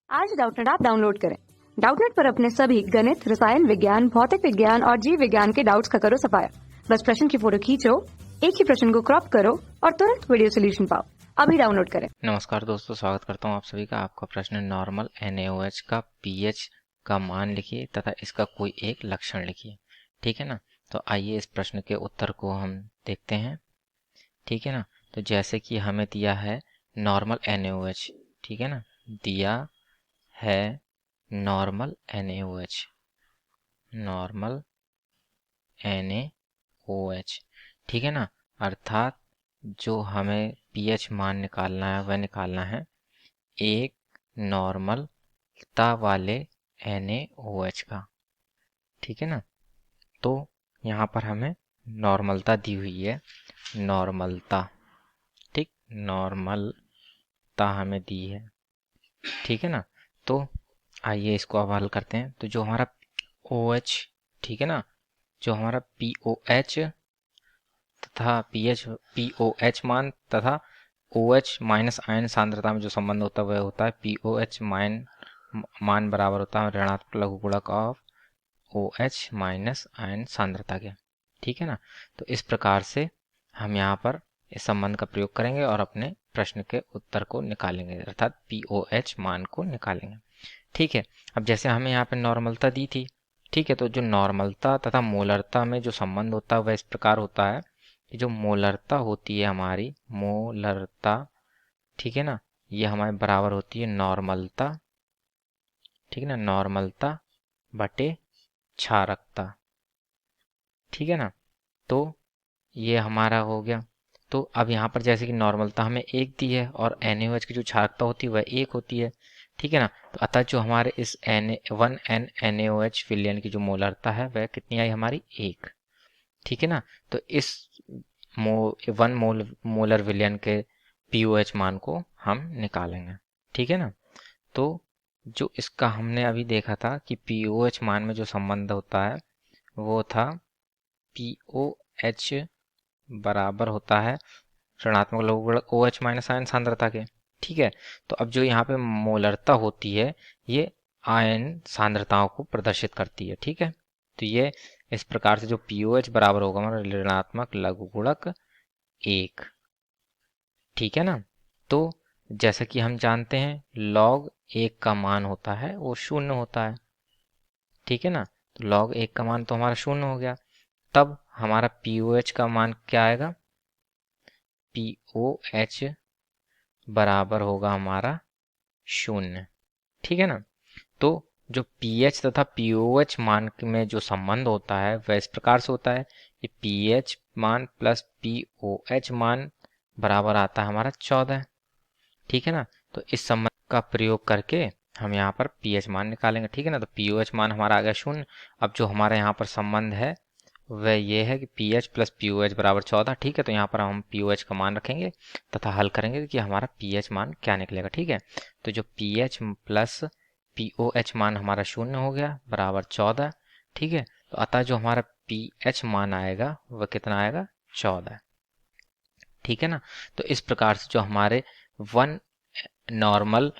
आज Doubtnut app download करें। Doubtnut पर अपने सभी गणित, रसायन विज्ञान, भौतिक विज्ञान और जीव विज्ञान के डाउट्स का करो सफाया। बस प्रश्न की फोटो खींचो, एक ही प्रश्न को क्रॉप करो और तुरंत वीडियो सोल्यूशन पाओ। अभी डाउनलोड करें। नमस्कार दोस्तों, स्वागत करता हूं आप सभी का। आपका प्रश्न नॉर्मल NaOH का pH का मान लिखिए तथा इसका कोई एक लक्षण लिखिए। ठीक है ना। तो आइए इस प्रश्न के उत्तर को हम देखते हैं। ठीक है ना। तो जैसे कि हमें दिया है नॉर्मल NaOH, ठीक है ना, दिया है नॉर्मल NaOH, नॉर्मल NaOH, ठीक है ना। अर्थात जो हमें pH मान निकालना है वह निकालना है एक नॉर्मलता वाले NaOH का। ठीक है ना। तो यहाँ पर हमें नॉर्मलता दी हुई है, नॉर्मलता, ठीक, नॉर्मलता हमें दी है। ठीक है ना। तो आइए इसको अब हल करते हैं। तो जो हमारा OH, ठीक है ना, जो हमारा POH तथा POH मान तथा OH माइनस आयन सांद्रता में जो संबंध होता है वह होता है POH मान बराबर होता है ऋणात्मक लघुगुणक ऑफ OH माइनस आयन सांद्रता के। ठीक है ना। तो इस प्रकार से हम यहाँ पर इस संबंध का प्रयोग करेंगे और अपने प्रश्न के उत्तर को निकालेंगे, अर्थात POH मान को निकालेंगे। ठीक है। अब जैसे हमें यहाँ पे नॉर्मलता दी थी, ठीक है, तो जो नॉर्मलता तथा मोलरता में जो संबंध होता है वह इस प्रकार होता है कि जो मोलरता होती है हमारी, मोलरता, ठीक है ना, ये हमारे बराबर होती है नॉर्मलता, ठीक है ना, नॉर्मलता बटे क्षारकता। ठीक है ना। तो ये हमारा हो गया। तो अब यहाँ पर जैसे कि नॉर्मलता हमें एक दी है और NaOH की जो क्षारकता होती है वह एक होती है। ठीक है ना। तो अतः जो हमारे इस N NaOH विलयन की जो मोलरता है वह कितनी आई हमारी, एक। ठीक है ना। तो इस वन मोलर विलयन के POH मान को हम निकालेंगे। ठीक है ना। तो जो इसका हमने अभी देखा था कि POH मान में जो संबंध होता है वो था POH बराबर होता है ऋणात्मक लघुगुणक OH माइनस आयन सांद्रता के। ठीक है। तो अब जो यहाँ पे मोलरता होती है ये आयन सांद्रताओं को प्रदर्शित करती है। ठीक है। तो ये इस प्रकार से जो POH बराबर होगा हमारा ऋणात्मक लघुगुणक एक। ठीक है ना। तो जैसा कि हम जानते हैं log एक का मान होता है वो शून्य होता है। ठीक है ना। तो log एक का मान तो हमारा शून्य हो गया। तब हमारा POH का मान क्या आएगा, POH बराबर होगा हमारा शून्य। ठीक है ना। तो जो pH तथा POH मान में जो संबंध होता है वह इस प्रकार से होता है कि pH मान प्लस POH मान बराबर आता है हमारा 14। ठीक है ना। तो इस संबंध का प्रयोग करके हम यहाँ पर pH मान निकालेंगे। ठीक है ना। तो POH मान हमारा आ गया शून्य। अब जो हमारा यहाँ पर संबंध है वह ये है कि PH प्लस POH बराबर 14। ठीक है। तो यहाँ पर हम POH का मान रखेंगे तथा हल करेंगे कि हमारा pH मान क्या निकलेगा। ठीक है। तो जो PH प्लस POH मान हमारा शून्य हो गया बराबर 14। ठीक है। तो अतः जो हमारा pH मान आएगा वह कितना आएगा, 14। ठीक है ना। तो इस प्रकार से जो हमारे वन नॉर्मल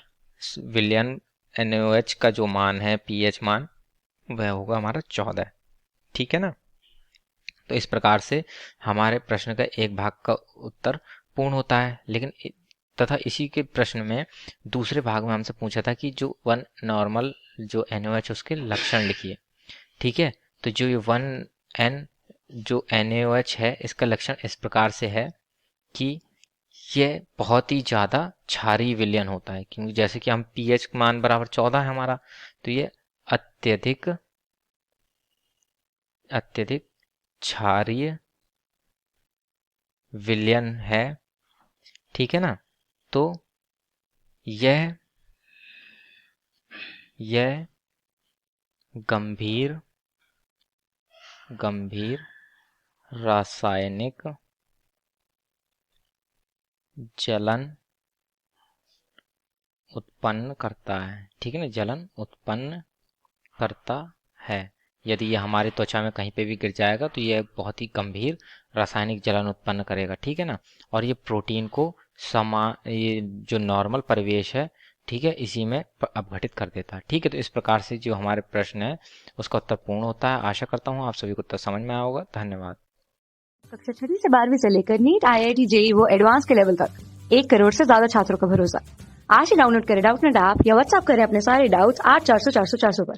विलयन NaOH का जो मान है pH मान वह होगा हमारा 14। ठीक है ना। तो इस प्रकार से हमारे प्रश्न का एक भाग का उत्तर पूर्ण होता है। लेकिन तथा इसी के प्रश्न में दूसरे भाग में हमसे पूछा था कि जो वन नॉर्मल जो NaOH उसके लक्षण लिखिए। ठीक है। तो जो ये वन एन जो NaOH है इसका लक्षण इस प्रकार से है कि ये बहुत ही ज़्यादा क्षारीय विलयन होता है, क्योंकि जैसे कि हम pH मान बराबर 14 है हमारा, तो ये अत्यधिक अत्यधिक क्षारीय विलयन है। ठीक है ना। तो यह यह गंभीर गंभीर रासायनिक जलन उत्पन्न करता है। ठीक है ना, जलन उत्पन्न करता है। यदि यह हमारी त्वचा में कहीं पे भी गिर जाएगा तो यह बहुत ही गंभीर रासायनिक जलन उत्पन्न करेगा। ठीक है ना। और ये प्रोटीन को ये जो नॉर्मल परिवेश है ठीक है, इसी में अपघटित कर देता है। ठीक है, तो इस प्रकार से जो हमारे प्रश्न है उसका उत्तर पूर्ण होता है। आशा करता हूँ आप सभी को उत्तर समझ में आया होगा। धन्यवाद। कक्षा 6 से 12वीं से लेकर नीट, IIT, JEE वो एडवांस के लेवल तक 1 करोड़ से ज्यादा छात्रों का भरोसा। आज ही डाउनलोड करें डाउटनेट ऐप या व्हाट्सएप करें अपने सारे डाउट्स 8400 400 400 पर।